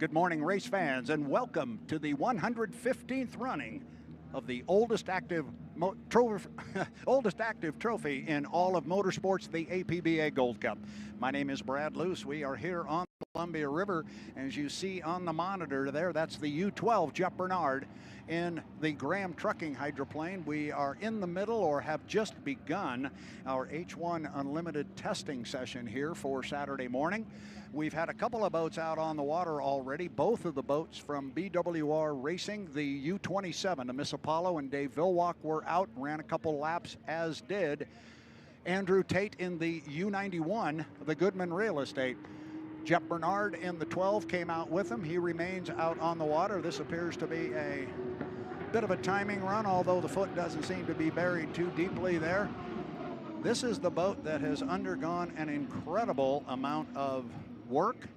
Good morning, race fans, and welcome to the 115th running of the oldest active trophy in all of motorsports, the APBA Gold Cup. My name is Brad Luce. We are here on the Columbia River. As you see on the monitor there, that's the U12 Jeff Bernard in the Graham Trucking hydroplane. We are in the middle, or have just begun, our H1 Unlimited testing session here for Saturday morning. We've had a couple of boats out on the water already. Both of the boats from BWR Racing, the U27, the Miss Apollo and Dave Villwock, were out, ran a couple laps, as did Andrew Tate in the U91, the Goodman Real Estate. Jeff Bernard in the 12 came out with him. He remains out on the water. This appears to be a bit of a timing run, although the foot doesn't seem to be buried too deeply there. This is the boat that has undergone an incredible amount of work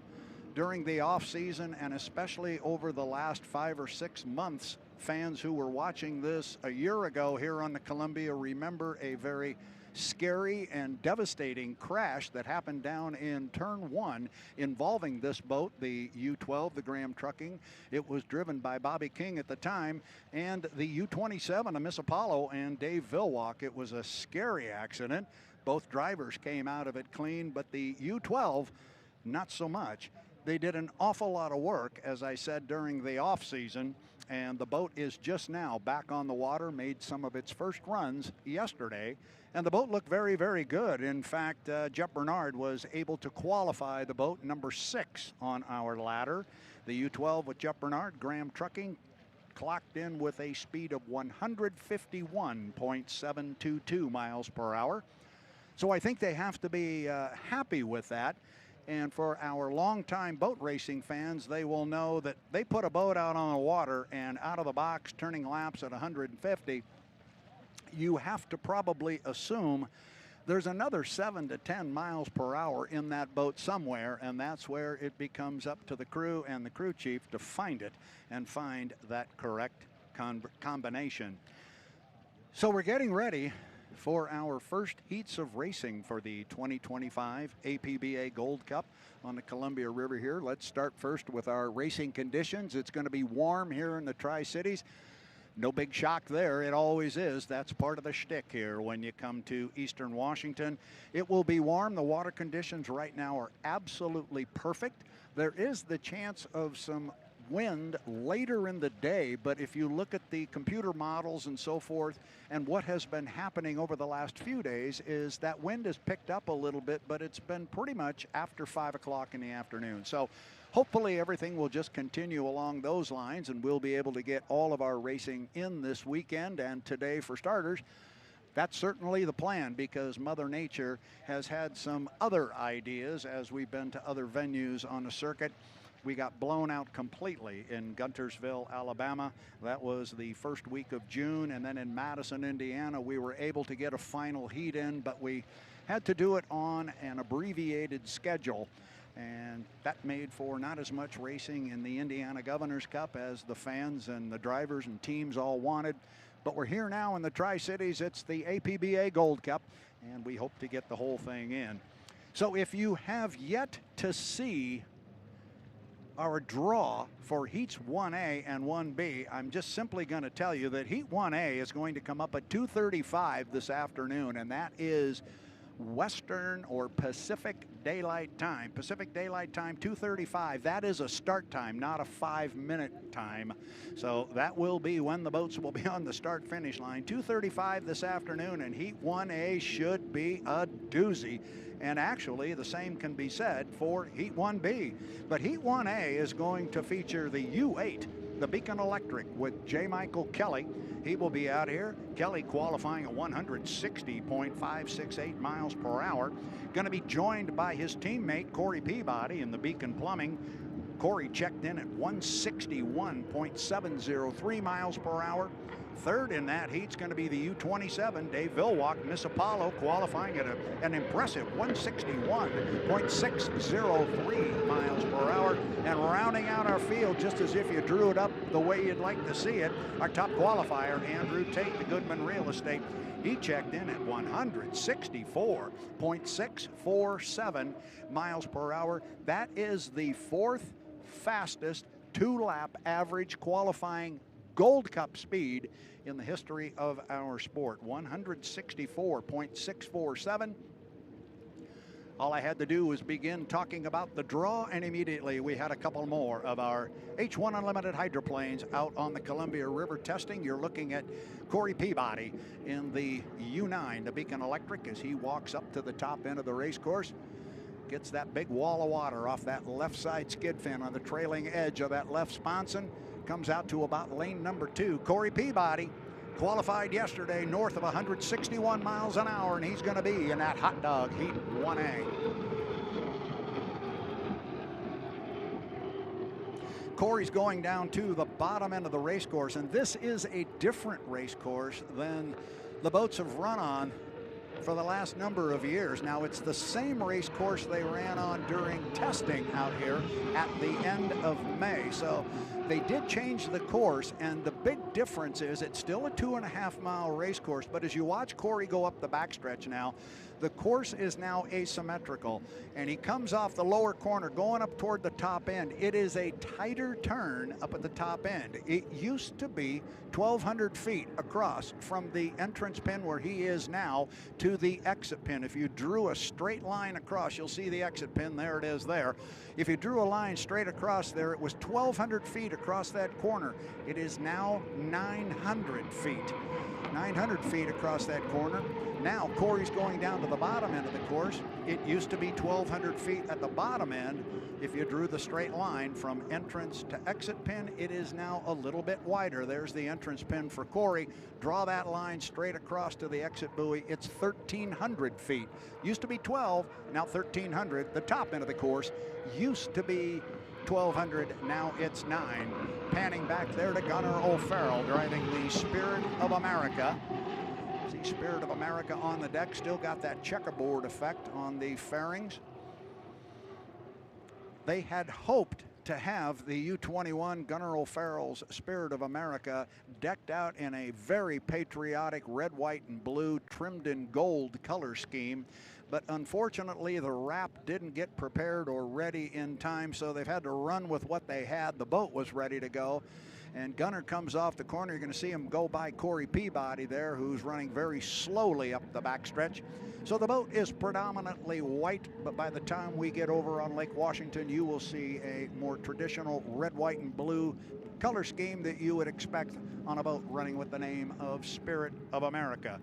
during the off season, and especially over the last 5 or 6 months. Fans who were watching this a year ago here on the Columbia remember a very scary and devastating crash that happened down in turn 1 involving this boat, the U12, the Graham Trucking. It was driven by Bobby King at the time, and the U27, a Miss Apollo, and Dave Villwock. It was a scary accident. Both drivers came out of it clean, but the U12, not so much. They did an awful lot of work, as I said, during the off season, and the boat is just now back on the water, made some of its first runs yesterday, and the boat looked very, very good. In fact, Jeff Bernard was able to qualify the boat number 6 on our ladder. The U12 with Jeff Bernard, Graham Trucking, clocked in with a speed of 151.722 miles per hour. So I think they have to be happy with that. And for our longtime boat racing fans, they will know that they put a boat out on the water, and out of the box, turning laps at 150, you have to probably assume there's another 7 to 10 miles per hour in that boat somewhere, and that's where it becomes up to the crew and the crew chief to find it and find that correct combination. So we're getting ready for our first heats of racing for the 2025 APBA Gold Cup on the Columbia River here. Let's start first with our racing conditions. It's going to be warm here in the Tri-Cities. No big shock there. It always is. That's part of the shtick here when you come to Eastern Washington. It will be warm. The water conditions right now are absolutely perfect. There is the chance of some wind later in the day, but if you look at the computer models and so forth, and what has been happening over the last few days, is that wind has picked up a little bit, but it's been pretty much after 5 o'clock in the afternoon. So hopefully everything will just continue along those lines, and we'll be able to get all of our racing in this weekend and today for starters. That's certainly the plan, because Mother Nature has had some other ideas as we've been to other venues on the circuit. We got blown out completely in Guntersville, Alabama. That was the first week of June. And then in Madison, Indiana, we were able to get a final heat in, but we had to do it on an abbreviated schedule. And that made for not as much racing in the Indiana Governor's Cup as the fans and the drivers and teams all wanted. But we're here now in the Tri-Cities. It's the APBA Gold Cup, and we hope to get the whole thing in. So if you have yet to see our draw for heats 1A and 1B, I'm just simply going to tell you that heat 1A is going to come up at 2:35 this afternoon, and that is Western or Pacific Daylight Time. Pacific Daylight Time, 2:35. That is a start time, not a 5-minute time. So that will be when the boats will be on the start-finish line. 2:35 this afternoon, and heat 1A should be a doozy. And actually, the same can be said for heat 1B. But heat 1A is going to feature the U8, the Beacon Electric, with J. Michael Kelly. He will be out here. Kelly qualifying at 160.568 miles per hour. Going to be joined by his teammate, Corey Peabody, in the Beacon Plumbing. Corey checked in at 161.703 miles per hour. Third in that heat's going to be the U27, Dave Villwock, Miss Apollo, qualifying at an impressive 161.603 miles per hour. And rounding out our field, just as if you drew it up the way you'd like to see it, our top qualifier, Andrew Tate, the Goodman Real Estate. He checked in at 164.647 miles per hour. That is the fourth fastest 2-lap average qualifying Gold Cup speed in the history of our sport, 164.647. All I had to do was begin talking about the draw, and immediately we had a couple more of our H1 Unlimited hydroplanes out on the Columbia River testing. You're looking at Corey Peabody in the U9, the Beacon Electric, as he walks up to the top end of the race course. Gets that big wall of water off that left side skid fin on the trailing edge of that left sponson. Comes out to about lane number 2. Corey Peabody qualified yesterday north of 161 miles an hour, and he's going to be in that hot dog heat 1A. Corey's going down to the bottom end of the race course, and this is a different race course than the boats have run on for the last number of years. Now, it's the same race course they ran on during testing out here at the end of May. So they did change the course, and the big difference is it's still a 2.5-mile race course, but as you watch Corey go up the backstretch now, the course is now asymmetrical, and he comes off the lower corner going up toward the top end. It is a tighter turn up at the top end. It used to be 1,200 feet across from the entrance pin where he is now to the exit pin. If you drew a straight line across, you'll see the exit pin. There it is there. If you drew a line straight across there, it was 1,200 feet across that corner. It is now 900 feet. 900 feet across that corner. Now Corey's going down to the bottom end of the course. It used to be 1,200 feet at the bottom end. If you drew the straight line from entrance to exit pin, it is now a little bit wider. There's the entrance pin for Corey. Draw that line straight across to the exit buoy. It's 1,300 feet. Used to be 12, now 1,300. The top end of the course used to be 1,200, now it's 9. Panning back there to Gunnar O'Farrell driving the Spirit of America. See Spirit of America on the deck, still got that checkerboard effect on the fairings. They had hoped to have the U21 Gunnar O'Farrell's Spirit of America decked out in a very patriotic red, white, and blue trimmed in gold color scheme. But unfortunately, the wrap didn't get prepared or ready in time, so they've had to run with what they had. The boat was ready to go, and Gunnar comes off the corner. You're going to see him go by Corey Peabody there, who's running very slowly up the backstretch. So the boat is predominantly white, but by the time we get over on Lake Washington, you will see a more traditional red, white, and blue color scheme that you would expect on a boat running with the name of Spirit of America.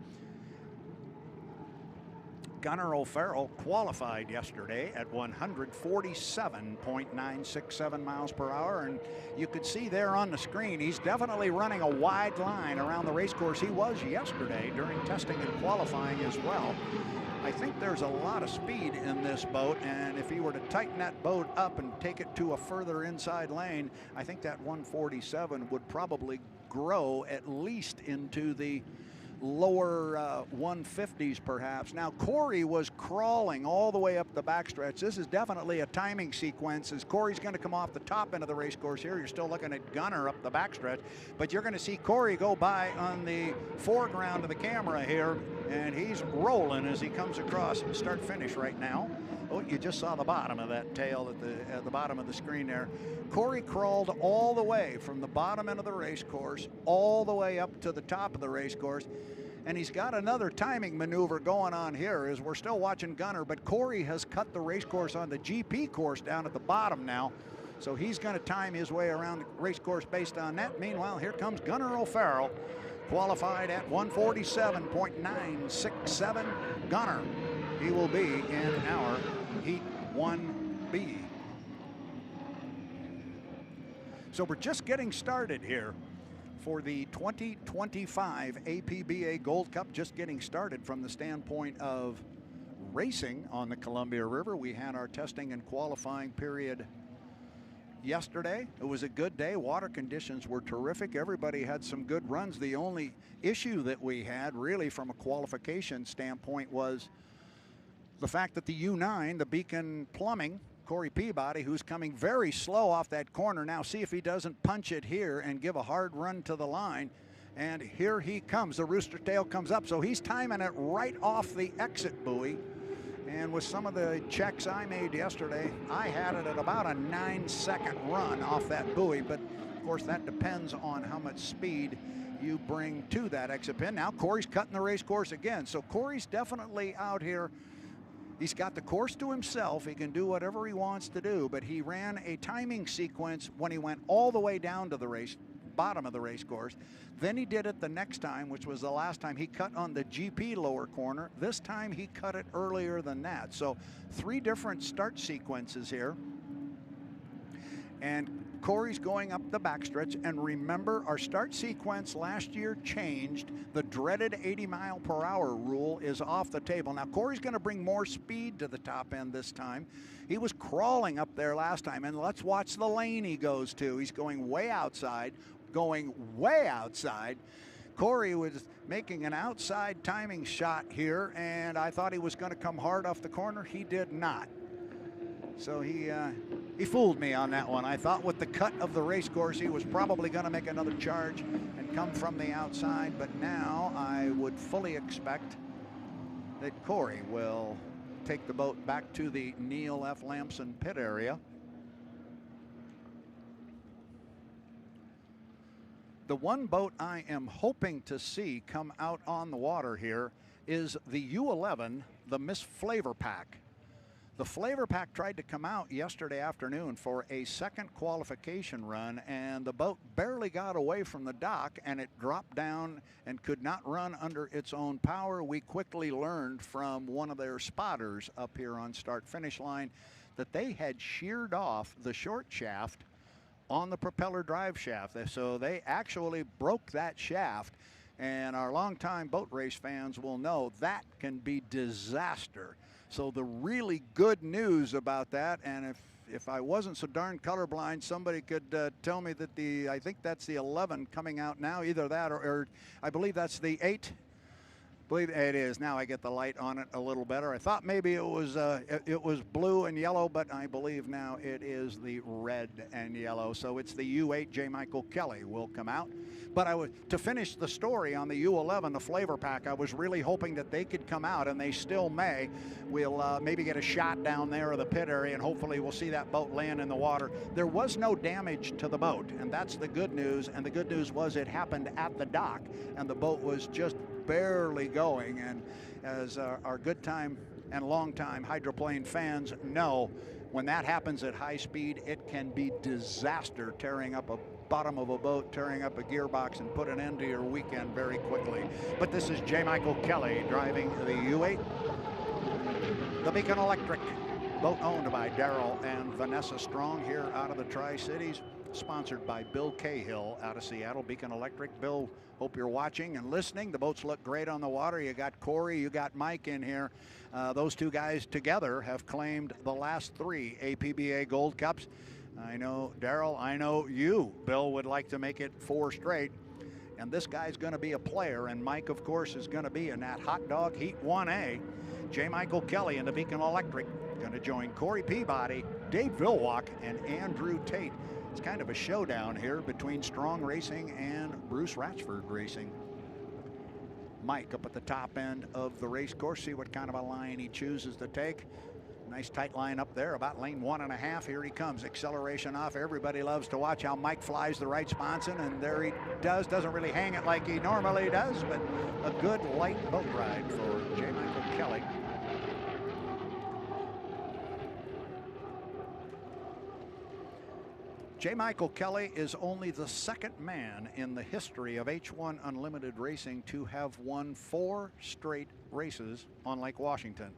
Gunnar O'Farrell qualified yesterday at 147.967 miles per hour, and you could see there on the screen he's definitely running a wide line around the race course. He was yesterday during testing and qualifying as well. I think there's a lot of speed in this boat, and if he were to tighten that boat up and take it to a further inside lane, I think that 147 would probably grow at least into the lower 150s perhaps. Now Corey was crawling all the way up the backstretch. This is definitely a timing sequence as Corey's going to come off the top end of the race course here. You're still looking at Gunnar up the backstretch, but you're going to see Corey go by on the foreground of the camera here, and he's rolling as he comes across start finish right now. Oh, you just saw the bottom of that tail at the bottom of the screen there. Corey crawled all the way from the bottom end of the race course all the way up to the top of the race course. And he's got another timing maneuver going on here as we're still watching Gunnar, but Corey has cut the race course on the GP course down at the bottom now. So he's going to time his way around the race course based on that. Meanwhile, here comes Gunnar O'Farrell, qualified at 147.967. Gunnar, he will be in our Heat 1B. So we're just getting started here for the 2025 APBA Gold Cup, just getting started from the standpoint of racing on the Columbia River. We had our testing and qualifying period yesterday. It was a good day. Water conditions were terrific. Everybody had some good runs. The only issue that we had really from a qualification standpoint was the fact that the U9, the Beacon Plumbing, Corey Peabody, who's coming very slow off that corner. Now see if he doesn't punch it here and give a hard run to the line. And here he comes. The rooster tail comes up. So he's timing it right off the exit buoy. And and with some of the checks I made yesterday, I had it at about a 9-second run off that buoy, but of course that depends on how much speed you bring to that exit pin. Now Corey's cutting the race course again, so Corey's definitely out here. He's got the course to himself. He can do whatever he wants to do, but he ran a timing sequence when he went all the way down to the bottom of the race course. Then he did it the next time, which was the last time he cut on the GP lower corner. This time he cut it earlier than that. So 3 different start sequences here. And Corey's going up the backstretch, and remember, our start sequence last year changed. The dreaded 80-mile-per-hour rule is off the table. Now Corey's going to bring more speed to the top end this time. He was crawling up there last time, and let's watch the lane he goes to. He's going way outside, going way outside. Corey was making an outside timing shot here, and I thought he was going to come hard off the corner. He did not. So he fooled me on that one. I thought with the cut of the race course, he was probably going to make another charge and come from the outside. But now I would fully expect that Corey will take the boat back to the Neil F. Lamson pit area. The one boat I am hoping to see come out on the water here is the U11, the Miss Flavor Pack. The Flavor Pack tried to come out yesterday afternoon for a second qualification run, and the boat barely got away from the dock, and it dropped down and could not run under its own power. We quickly learned from one of their spotters up here on start-finish line that they had sheared off the short shaft on the propeller drive shaft. So they actually broke that shaft, and our longtime boat race fans will know that can be disaster. So the really good news about that, and if I wasn't so darn colorblind, somebody could tell me that I think that's the 11 coming out now, either that or I believe that's the 8. I believe it is. Now I get the light on it a little better. I thought maybe it was blue and yellow, but I believe now it is the red and yellow. So it's the U8. J. Michael Kelly will come out. But to finish the story on the U11, the Flavor Pack, I was really hoping that they could come out, and they still may. We'll maybe get a shot down there of the pit area, and hopefully we'll see that boat land in the water. There was no damage to the boat, and that's the good news. And the good news was it happened at the dock, and the boat was just barely going. And as our good time and long time hydroplane fans know, when that happens at high speed, it can be disaster, tearing up a bottom of a boat, tearing up a gearbox, and put an end to your weekend very quickly. But this is J. Michael Kelly driving the U8, the Beacon Electric, boat owned by Darrell and Vanessa Strong here out of the Tri-Cities, sponsored by Bill Cahill out of Seattle. Beacon Electric. Bill, hope you're watching and listening. The boats look great on the water. You got Corey, you got Mike in here. Those two guys together have claimed the last 3 APBA Gold Cups. I know Darrell, I know you, Bill, would like to make it 4 straight. And this guy's going to be a player, and Mike, of course, is going to be in that hot dog heat 1A. J. Michael Kelly in the Beacon Electric going to join Corey Peabody, Dave Villwock, and Andrew Tate. It's kind of a showdown here between Strong Racing and Bruce Ratchford Racing. Mike up at the top end of the race course. See what kind of a line he chooses to take. Nice tight line up there, about lane 1.5. Here he comes, acceleration off. Everybody loves to watch how Mike flies the right sponson, and there he does. Doesn't really hang it like he normally does, but a good light boat ride for J. Michael Kelly. J. Michael Kelly is only the 2nd man in the history of H1 Unlimited Racing to have won 4 straight races on Lake Washington.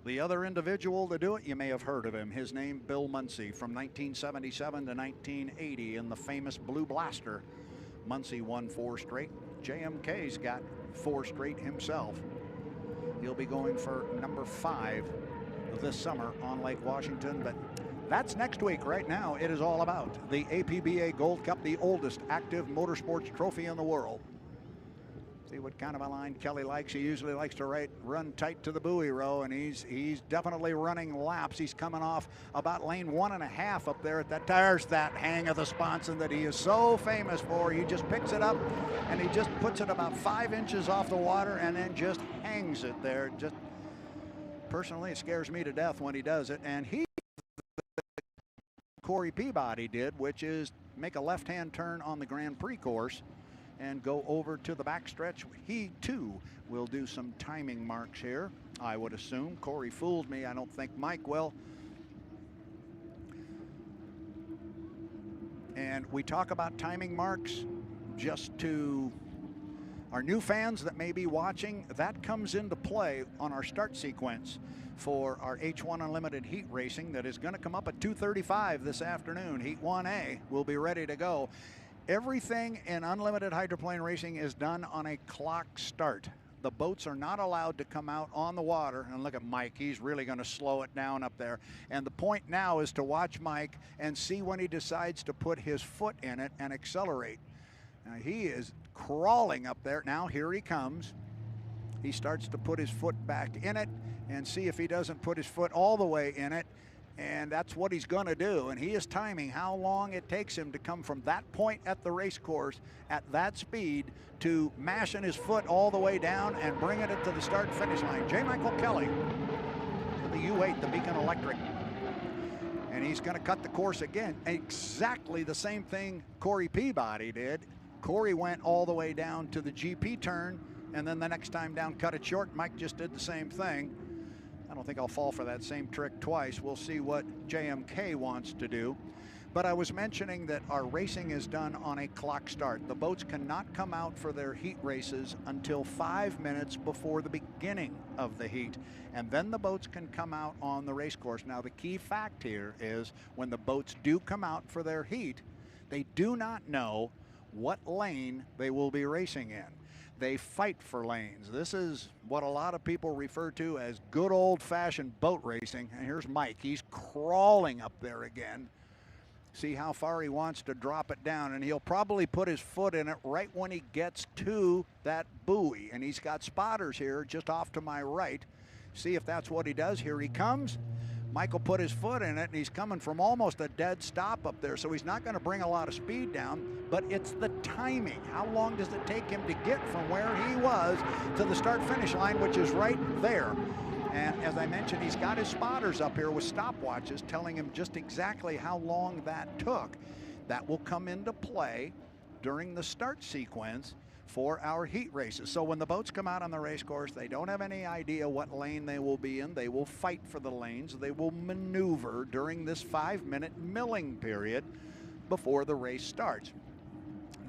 The other individual to do it, you may have heard of him. His name, Bill Muncy, from 1977 to 1980 in the famous Blue Blaster. Muncy won 4 straight. JMK's got 4 straight himself. He'll be going for number 5 this summer on Lake Washington, but that's next week. Right now, it is all about the APBA Gold Cup, the oldest active motorsports trophy in the world. See what kind of a line Kelly likes. He usually likes to run tight to the buoy row, and he's definitely running laps. He's coming off about lane 1.5 up there at that. There's that hang of the sponson that he is so famous for. He just picks it up, and he just puts it about 5 inches off the water, and then just hangs it there. Just Personally, it scares me to death when he does it. And he, Corey Peabody did, which is make a left-hand turn on the Grand Prix course and go over to the backstretch. He, too, will do some timing marks here, I would assume. Corey fooled me. I don't think Mike will. And we talk about timing marks just to our new fans that may be watching. That comes into play on our start sequence for our H1 Unlimited heat racing that is going to come up at 2:35 this afternoon. Heat 1A will be ready to go. Everything in unlimited hydroplane racing is done on a clock start. The boats are not allowed to come out on the water. And look at Mike, he's really going to slow it down up there. And the point now is to watch Mike and see when he decides to put his foot in it and accelerate. Now he is crawling up there. Now here he comes. He starts to put his foot back in it and see if he doesn't put his foot all the way in it. And that's what he's going to do. And he is timing how long it takes him to come from that point at the race course at that speed to mashing his foot all the way down and bringing it to the start and finish line. J. Michael Kelly, the U8, the Beacon Electric. And he's going to cut the course again. Exactly the same thing Corey Peabody did. Corey went all the way down to the GP turn, and then the next time down cut it short. Mike just did the same thing. I don't think I'll fall for that same trick twice. We'll see what JMK wants to do. But I was mentioning that our racing is done on a clock start. The boats cannot come out for their heat races until 5 minutes before the beginning of the heat. And then the boats can come out on the race course. Now, the key fact here is when the boats do come out for their heat, they do not know what lane they will be racing in. They fight for lanes. This is what a lot of people refer to as good old-fashioned boat racing. And here's Mike. He's crawling up there again. See how far he wants to drop it down, and he'll probably put his foot in it right when he gets to that buoy. And he's got spotters here just off to my right. See if that's what he does. Here he comes. Michael put his foot in it, and he's coming from almost a dead stop up there, so he's not going to bring a lot of speed down, but it's the timing. How long does it take him to get from where he was to the start-finish line, which is right there? And as I mentioned, he's got his spotters up here with stopwatches telling him just exactly how long that took. That will come into play during the start sequence for our heat races. So when the boats come out on the race course, they don't have any idea what lane they will be in. They will fight for the lanes. They will maneuver during this 5-minute milling period before the race starts.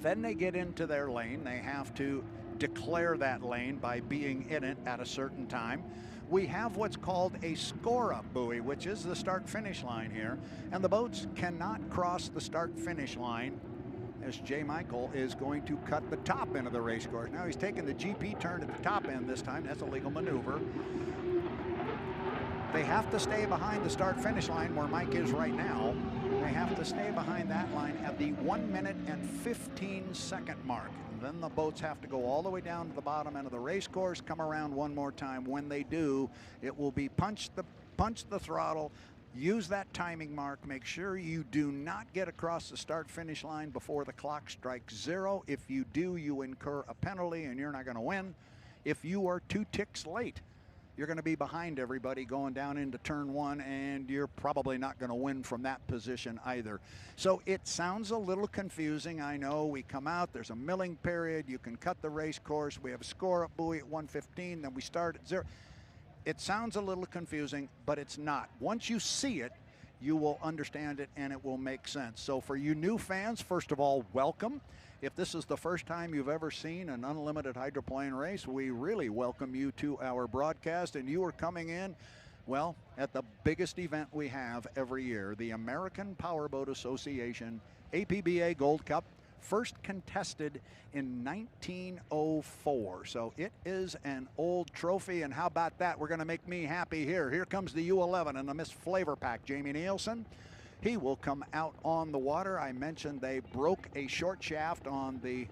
Then they get into their lane. They have to declare that lane by being in it at a certain time. We have what's called a score-up buoy, which is the start-finish line here, and the boats cannot cross the start-finish line as J. Michael is going to cut the top end of the race course. Now he's taking the GP turn at the top end this time. That's a legal maneuver. They have to stay behind the start-finish line where Mike is right now. They have to stay behind that line at the 1 minute and 15-second mark. And then the boats have to go all the way down to the bottom end of the race course, come around one more time. When they do, it will be punch the throttle, use that timing mark. Make sure you do not get across the start-finish line before the clock strikes 0. If you do, you incur a penalty and you're not going to win. If you are 2 ticks late, you're going to be behind everybody going down into turn 1, and you're probably not going to win from that position either. So it sounds a little confusing. I know we come out, there's a milling period, you can cut the race course, we have a score-up buoy at 1:15, then we start at 0. It sounds a little confusing, but it's not. Once you see it, you will understand it and it will make sense. So for you new fans, first of all, welcome. If this is the first time you've ever seen an unlimited hydroplane race, we really welcome you to our broadcast, and you are coming in, well, at the biggest event we have every year, the American Powerboat Association APBA Gold Cup, first contested in 1904. So it is an old trophy, and how about that? We're going to make me happy here. Here comes the U11 and the Miss Flavor Pack, Jamie Nilsen. He will come out on the water. I mentioned they broke a short shaft on the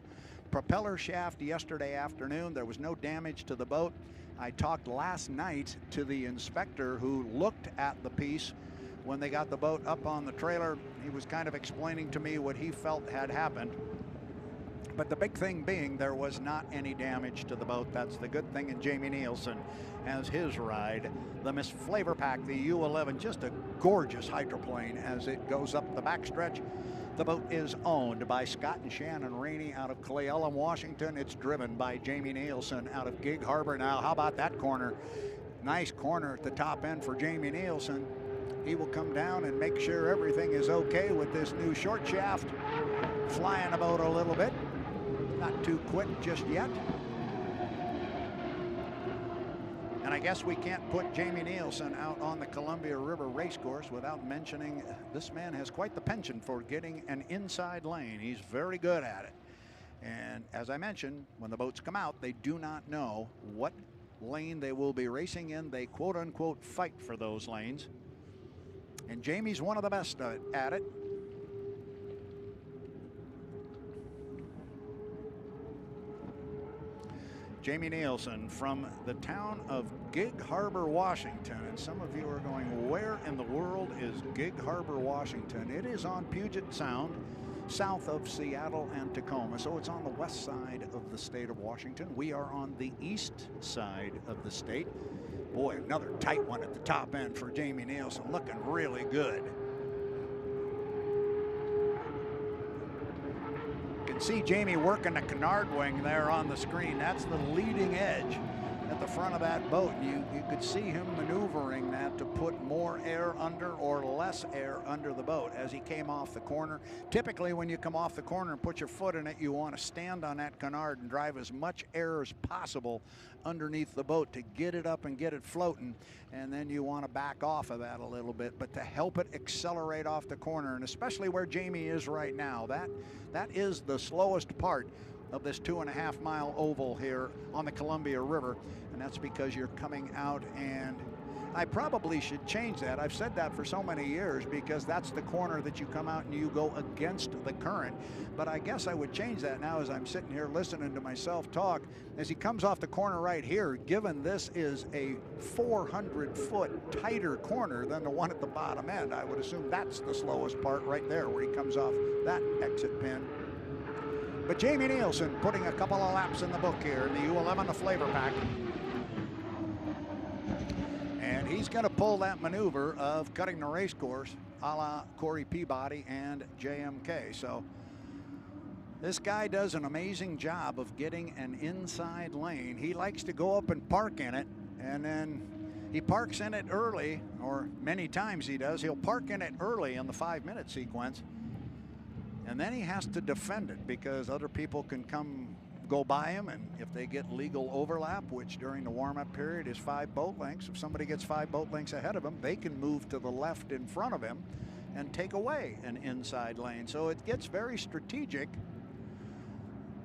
propeller shaft yesterday afternoon. There was no damage to the boat. I talked last night to the inspector who looked at the piece when they got the boat up on the trailer. He was kind of explaining to me what he felt had happened. But the big thing being there was not any damage to the boat. That's the good thing. And Jamie Nilsen has his ride. The Miss Flavor Pack, the U11, just a gorgeous hydroplane as it goes up the backstretch. The boat is owned by Scott and Shannon Rainey out of Cle Elum, Washington. It's driven by Jamie Nilsen out of Gig Harbor. Now, how about that corner? Nice corner at the top end for Jamie Nilsen. He will come down and make sure everything is okay with this new short shaft. Flying the boat a little bit. Not too quick just yet. And I guess we can't put Jamie Nilsen out on the Columbia River racecourse without mentioning this man has quite the penchant for getting an inside lane. He's very good at it. And as I mentioned, when the boats come out, they do not know what lane they will be racing in. They quote unquote fight for those lanes. And Jamie's one of the best at it. Jamie Nilsen from the town of Gig Harbor, Washington. And some of you are going, where in the world is Gig Harbor, Washington? It is on Puget Sound, south of Seattle and Tacoma. So it's on the west side of the state of Washington. We are on the east side of the state. Boy, another tight one at the top end for Jamie Nilsen, looking really good. You can see Jamie working the canard wing there on the screen. That's the leading edge at the front of that boat. You could see him maneuvering that to put more air under or less air under the boat as he came off the corner. Typically, when you come off the corner and put your foot in it, you want to stand on that canard and drive as much air as possible underneath the boat to get it up and get it floating, and then you want to back off of that a little bit, but to help it accelerate off the corner, and especially where Jamie is right now, that is the slowest part of this 2.5 mile oval here on the Columbia River, and that's because you're coming out, and I probably should change that. I've said that for so many years because that's the corner that you come out and you go against the current. But I guess I would change that now as I'm sitting here listening to myself talk. As he comes off the corner right here, given this is a 400-foot tighter corner than the one at the bottom end, I would assume that's the slowest part right there where he comes off that exit pin. But Jamie Nilsen putting a couple of laps in the book here in the U11, the Flavor Pack. And he's going to pull that maneuver of cutting the race course a la Corey Peabody and JMK. So this guy does an amazing job of getting an inside lane. He likes to go up and park in it, and then he parks in it early, or many times he does. He'll park in it early in the 5-minute sequence, and then he has to defend it because other people can go by him, and if they get legal overlap, which during the warm-up period is 5 boat lengths, if somebody gets 5 boat lengths ahead of him, they can move to the left in front of him and take away an inside lane. So it gets very strategic,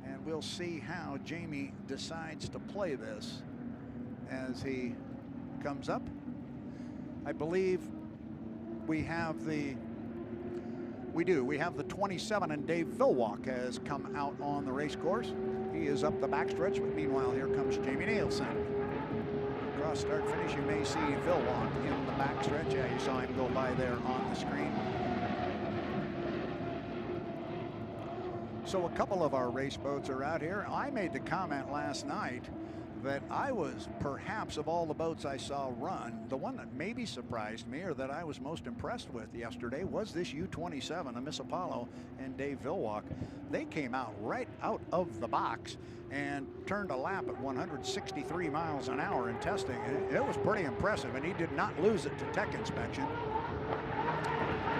and we'll see how Jamie decides to play this as he comes up. I believe we have the 27, and Dave Villwock has come out on the race course. He is up the backstretch, but meanwhile, here comes Jamie Nilsen. Across start finish, you may see Villwock in the backstretch. Yeah, you saw him go by there on the screen. So a couple of our race boats are out here. I made the comment last night that I was, perhaps of all the boats I saw run, the one that maybe surprised me or that I was most impressed with yesterday was this U27, the Miss Apollo and Dave Villwock. They came out right out of the box and turned a lap at 163 miles an hour in testing. It was pretty impressive, and he did not lose it to tech inspection.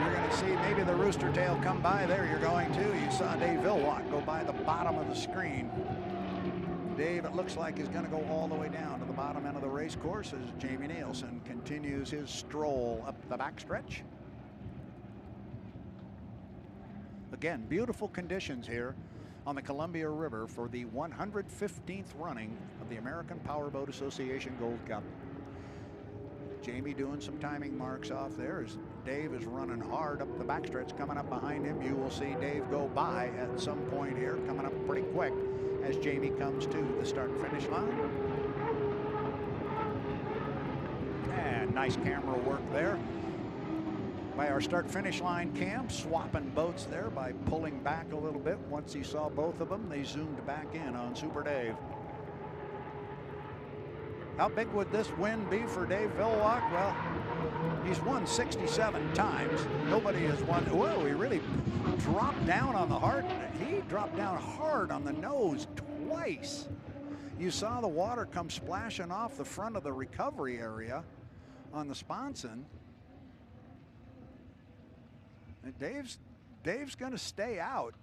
You're going to see maybe the rooster tail come by there. You're going to. You saw Dave Villwock go by the bottom of the screen. Dave, it looks like, is going to go all the way down to the bottom end of the race course as Jamie Nilsen continues his stroll up the backstretch. Again, beautiful conditions here on the Columbia River for the 115th running of the American Powerboat Association Gold Cup. Jamie doing some timing marks off there as Dave is running hard up the backstretch. Coming up behind him, you will see Dave go by at some point here, coming up pretty quick as Jamie comes to the start and finish line. And nice camera work there. by our start-finish line cam, swapping boats there by pulling back a little bit. Once he saw both of them, they zoomed back in on Super Dave. How big would this win be for Dave Villwock? Well, he's won 67 times. Nobody has won. Whoa, he really dropped down on the hard. He dropped down hard on the nose twice. You saw the water come splashing off the front of the recovery area on the sponson. And Dave's going to stay out.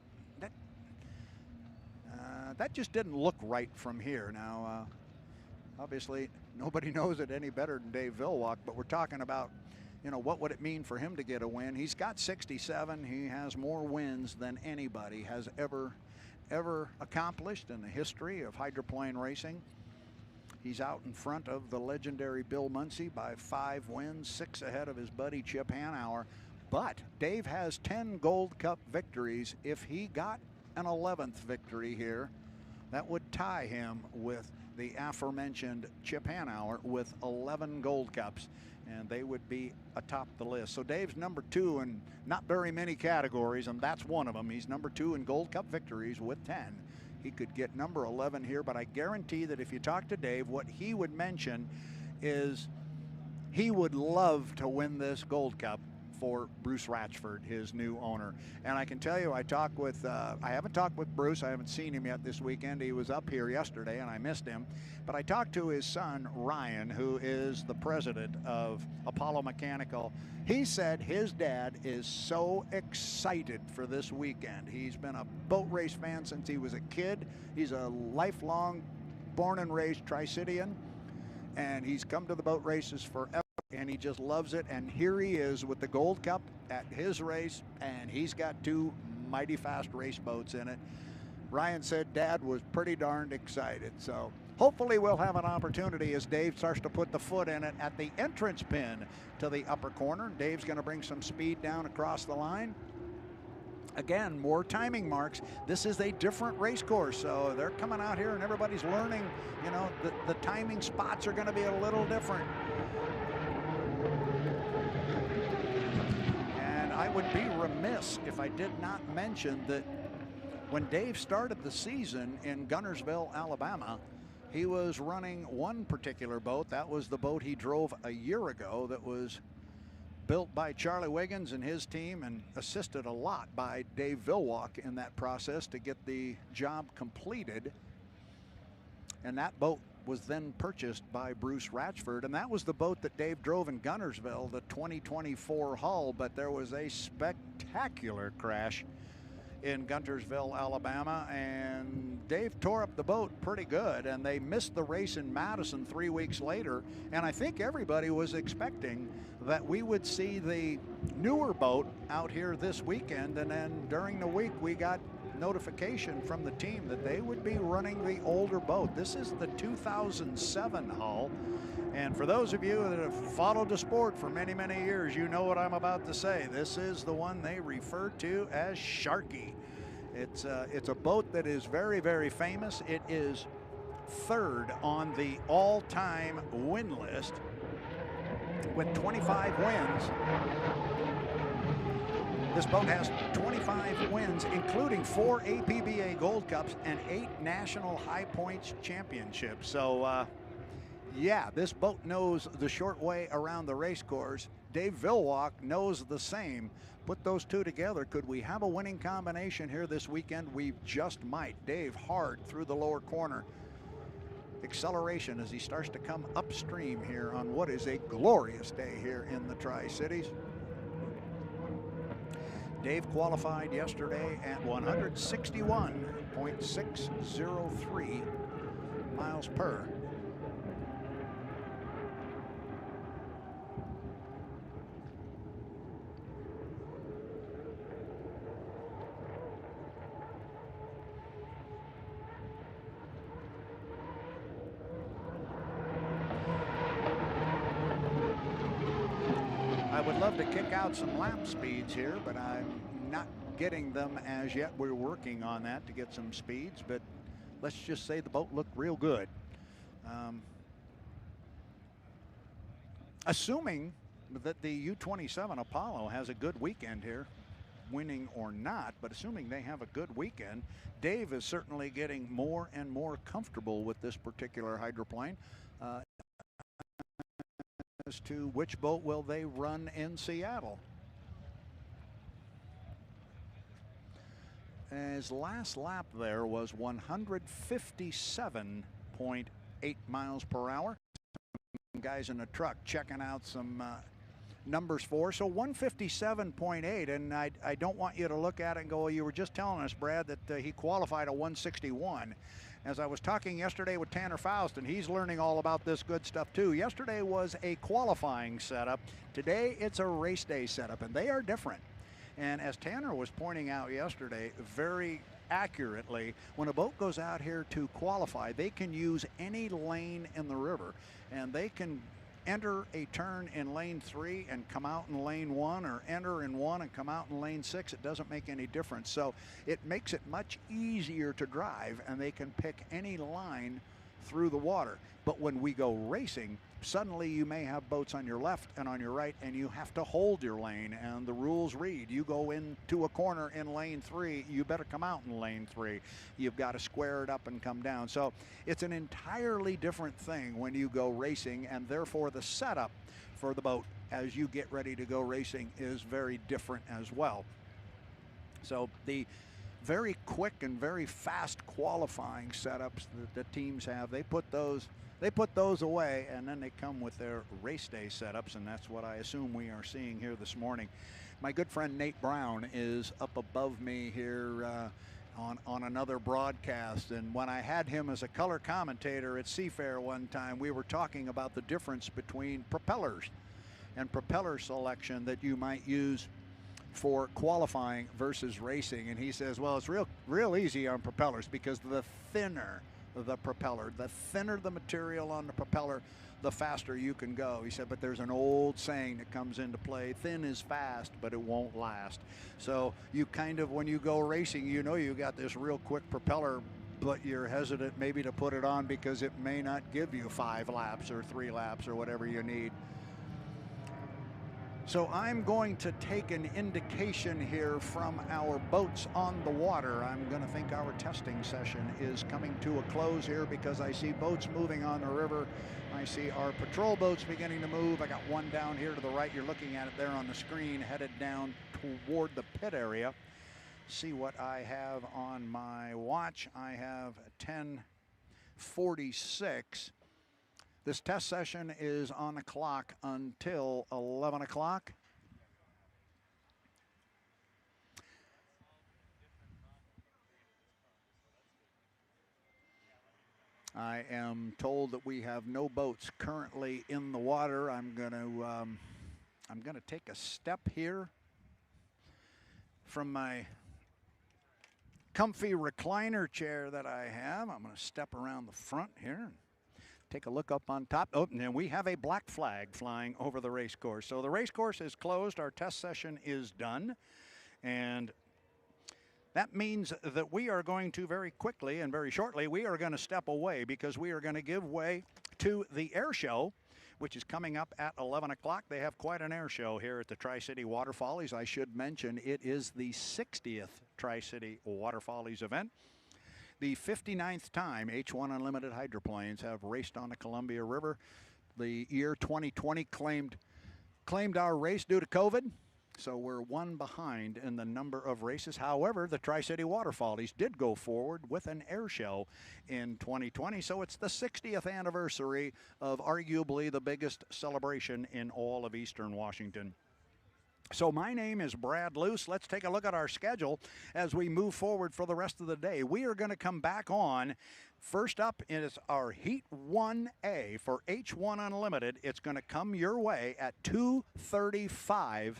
That just didn't look right from here. Now, obviously, nobody knows it any better than Dave Villwock, but we're talking about, you know, what would it mean for him to get a win? He's got 67. He has more wins than anybody has ever accomplished in the history of hydroplane racing. He's out in front of the legendary Bill Muncy by 5 wins, 6 ahead of his buddy Chip Hanauer. But Dave has 10 Gold Cup victories. If he got an 11th victory here, that would tie him with the aforementioned Chip Hanauer with 11 Gold Cups, and they would be atop the list. So Dave's number 2 in not very many categories, and that's one of them. He's number 2 in Gold Cup victories with 10. He could get number 11 here, but I guarantee that if you talk to Dave, what he would mention is he would love to win this Gold Cup for Bruce Ratchford, his new owner. And I can tell you, I haven't talked with Bruce. I haven't seen him yet this weekend. He was up here yesterday and I missed him. But I talked to his son, Ryan, who is the president of Apollo Mechanical. He said his dad is so excited for this weekend. He's been a boat race fan since he was a kid. He's a lifelong born and raised Tri-Citian, and he's come to the boat races forever. And he just loves it. And here he is with the Gold Cup at his race, and he's got 2 mighty fast race boats in it. Ryan said Dad was pretty darned excited. So hopefully we'll have an opportunity as Dave starts to put the foot in it at the entrance pin to the upper corner. Dave's going to bring some speed down across the line. Again, more timing marks. This is a different race course, so they're coming out here and everybody's learning, you know, the timing spots are going to be a little different. I would be remiss if I did not mention that when Dave started the season in Gunnarsville, Alabama, he was running one particular boat. That was the boat he drove a year ago that was built by Charlie Wiggins and his team and assisted a lot by Dave Villwock in that process to get the job completed. And that boat was then purchased by Bruce Ratchford, and that was the boat that Dave drove in Gunnarsville, the 2024 hull. But there was a spectacular crash in Guntersville, Alabama, and Dave tore up the boat pretty good, and they missed the race in Madison 3 weeks later. And I think everybody was expecting that we would see the newer boat out here this weekend, and then during the week we got notification from the team that they would be running the older boat. This is the 2007 hull, and for those of you that have followed the sport for many, many years, you know what I'm about to say. This is the one they refer to as Sharky. It's a boat that is very, very famous. It is 3rd on the all-time win list with 25 wins. This boat has 25 wins, including 4 APBA Gold Cups and 8 National High Points Championships. So, yeah, this boat knows the short way around the race course. Dave Villwock knows the same. Put those two together. Could we have a winning combination here this weekend? We just might. Dave hard through the lower corner. Acceleration as he starts to come upstream here on what is a glorious day here in the Tri-Cities. Dave qualified yesterday at 161.603 miles per. I would love to kick out some lap speeds here, but I'm not getting them as yet. We're working on that to get some speeds, but let's just say the boat looked real good. Assuming that the U27 Apollo has a good weekend here, winning or not, but assuming they have a good weekend, Dave is certainly getting more and more comfortable with this particular hydroplane. As to which boat will they run in Seattle. His last lap there was 157.8 miles per hour. Some guys in a truck checking out some numbers for. So 157.8, and I don't want you to look at it and go, well, you were just telling us, Brad, that he qualified a 161. As I was talking yesterday with Tanner Faust, and he's learning all about this good stuff too. Yesterday was a qualifying setup. Today it's a race day setup, and they are different. And as Tanner was pointing out yesterday very accurately, when a boat goes out here to qualify, they can use any lane in the river, and they can enter a turn in lane 3 and come out in lane 1, or enter in 1 and come out in lane 6. It doesn't make any difference. So it makes it much easier to drive, and they can pick any line through the water. But when we go racing, suddenly you may have boats on your left and on your right, and you have to hold your lane, and the rules read you go into a corner in lane 3, you better come out in lane 3. You've got to square it up and come down. So it's an entirely different thing when you go racing, and therefore the setup for the boat as you get ready to go racing is very different as well. So the very quick and very fast qualifying setups that the teams have, they put those away, and then they come with their race day setups, and that's what I assume we are seeing here this morning. My good friend Nate Brown is up above me here on another broadcast, and when I had him as a color commentator at Seafair one time, we were talking about the difference between propellers and propeller selection that you might use for qualifying versus racing. And he says, well, it's real easy on propellers, because the thinner the propeller, the thinner the material on the propeller, the faster you can go. He said, but there's an old saying that comes into play: thin is fast, but it won't last. So you kind of, when you go racing, you know you got this real quick propeller, but you're hesitant maybe to put it on because it may not give you 5 laps or 3 laps or whatever you need. So I'm going to take an indication here from our boats on the water. I'm going to think our testing session is coming to a close here, because I see boats moving on the river. I see our patrol boats beginning to move. I got one down here to the right. You're looking at it there on the screen, headed down toward the pit area. See what I have on my watch. I have 10:46. This test session is on the clock until 11 o'clock. I am told that we have no boats currently in the water. I'm going to take a step here from my comfy recliner chair that I have. I'm going to step around the front here. Take a look up on top. Oh, and we have a black flag flying over the race course. So the race course is closed. Our test session is done. And that means that we are going to very quickly and very shortly, we are going to step away, because we are going to give way to the air show, which is coming up at 11 o'clock. They have quite an air show here at the Tri-City Water Follies. I should mention it is the 60th Tri-City Water Follies event. The 59th time H1 Unlimited hydroplanes have raced on the Columbia River. The year 2020 claimed our race due to COVID, so we're one behind in the number of races. However, the Tri-City Water Follies did go forward with an air show in 2020, so it's the 60th anniversary of arguably the biggest celebration in all of Eastern Washington. So my name is Brad Luce. Let's take a look at our schedule as we move forward for the rest of the day. We are going to come back on. First up is our Heat 1A for H1 Unlimited. It's going to come your way at 2:35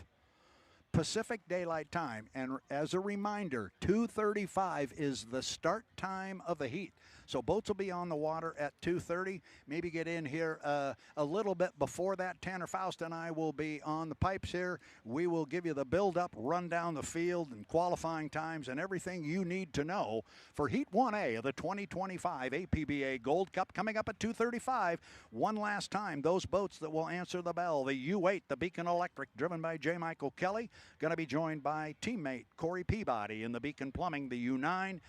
Pacific Daylight Time. And as a reminder, 2:35 is the start time of the heat. So boats will be on the water at 2:30. Maybe get in here a little bit before that. Tanner Faust and I will be on the pipes here. We will give you the build-up, run down the field and qualifying times and everything you need to know for Heat 1A of the 2025 APBA Gold Cup coming up at 2:35. One last time, those boats that will answer the bell, the U8, the Beacon Electric, driven by J. Michael Kelly, going to be joined by teammate Corey Peabody in the Beacon Plumbing, the U9.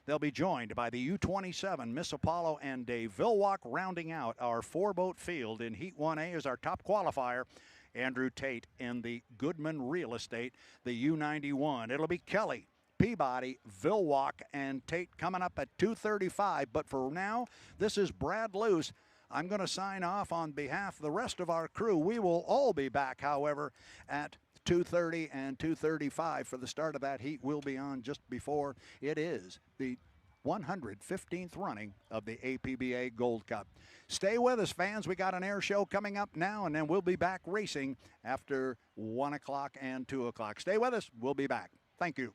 They'll be joined by the U27, Miss Apollo, and Dave Villwock, rounding out our four-boat field in Heat 1A as our top qualifier. Andrew Tate in the Goodman Real Estate, the U91. It'll be Kelly, Peabody, Villwock, and Tate coming up at 2:35. But for now, this is Brad Luce. I'm going to sign off on behalf of the rest of our crew. We will all be back, however, at 2:30 and 2:35 for the start of that heat. We'll be on just before it is the 115th running of the APBA Gold Cup. Stay with us, fans. We got an air show coming up now, and then we'll be back racing after 1 o'clock and 2 o'clock. Stay with us. We'll be back. Thank you.